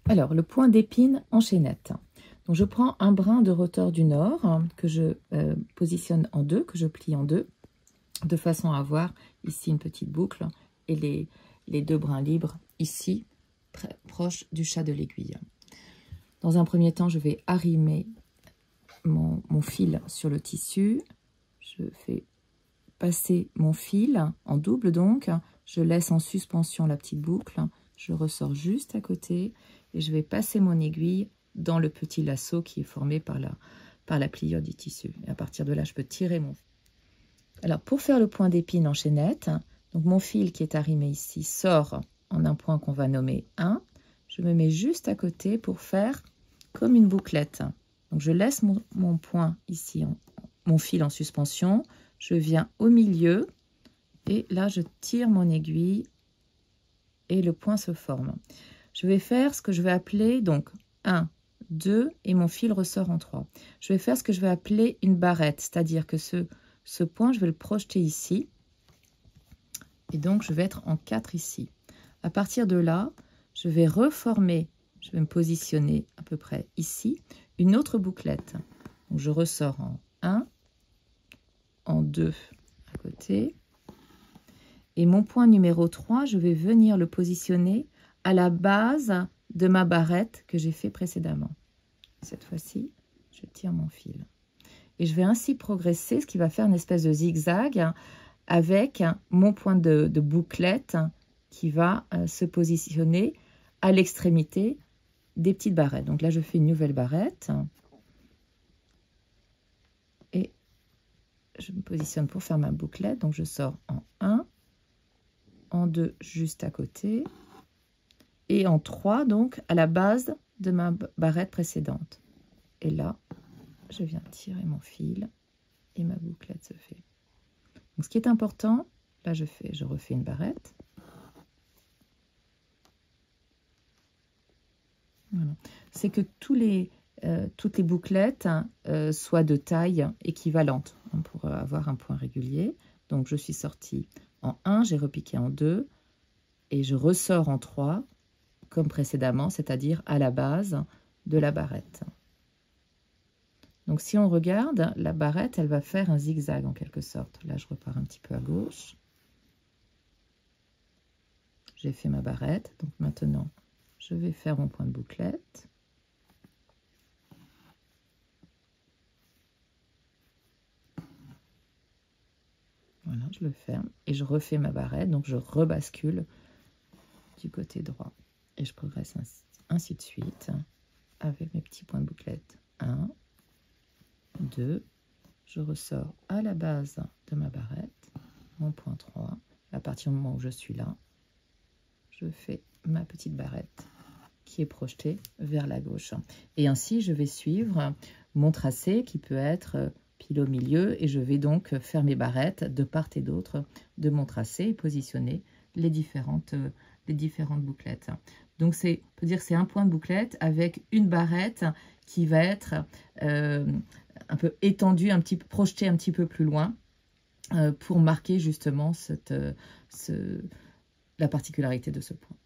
Alors, le point d'épine en chaînette. Donc, je prends un brin de rotor du nord que je positionne en deux, que je plie en deux, de façon à avoir ici une petite boucle et les deux brins libres ici, proches du chat de l'aiguille. Dans un premier temps, je vais arrimer mon fil sur le tissu. Je fais passer mon fil en double donc. Je laisse en suspension la petite boucle. Je ressors juste à côté et je vais passer mon aiguille dans le petit lasso qui est formé par la pliure du tissu. Et à partir de là, je peux tirer mon fil. Alors, pour faire le point d'épine en chaînette, donc mon fil qui est arrimé ici sort en un point qu'on va nommer 1. Je me mets juste à côté pour faire comme une bouclette. Donc, je laisse mon point ici, mon fil en suspension. Je viens au milieu et là, je tire mon aiguille et le point se forme. Je vais faire ce que je vais appeler, donc 1, 2 et mon fil ressort en 3. Je vais faire ce que je vais appeler une barrette, c'est-à-dire que ce point, je vais le projeter ici. Et donc, je vais être en 4 ici. À partir de là, je vais reformer, je vais me positionner à peu près ici, une autre bouclette. Donc, je ressors en 1, en 2 à côté. Et mon point numéro 3, je vais venir le positionner à la base de ma barrette que j'ai fait précédemment. Cette fois-ci, je tire mon fil. Et je vais ainsi progresser, ce qui va faire une espèce de zigzag avec mon point de bouclette qui va se positionner à l'extrémité des petites barrettes. Donc là, je fais une nouvelle barrette. Et je me positionne pour faire ma bouclette. Donc je sors en 1, en 2 juste à côté, et en 3 donc à la base de ma barrette précédente. Et là, je viens tirer mon fil et ma bouclette se fait. Donc ce qui est important, là je refais une barrette. Voilà. C'est que toutes les bouclettes soient de taille équivalente pour avoir un point régulier. Donc je suis sortie en 1, j'ai repiqué en 2 et je ressors en 3 comme précédemment, c'est-à-dire à la base de la barrette. Donc si on regarde, la barrette, elle va faire un zigzag en quelque sorte. Là, je repars un petit peu à gauche. J'ai fait ma barrette. Donc maintenant, je vais faire mon point de bouclette. Voilà, je le ferme et je refais ma barrette. Donc je rebascule du côté droit. Et je progresse ainsi de suite avec mes petits points de bouclette. 1, 2, je ressors à la base de ma barrette, mon point 3. À partir du moment où je suis là, je fais ma petite barrette qui est projetée vers la gauche. Et ainsi, je vais suivre mon tracé qui peut être pile au milieu et je vais donc faire mes barrettes de part et d'autre de mon tracé et positionner les différentes bouclettes. Donc, on peut dire que c'est un point de bouclette avec une barrette qui va être un peu étendue, projetée un petit peu plus loin pour marquer justement la particularité de ce point.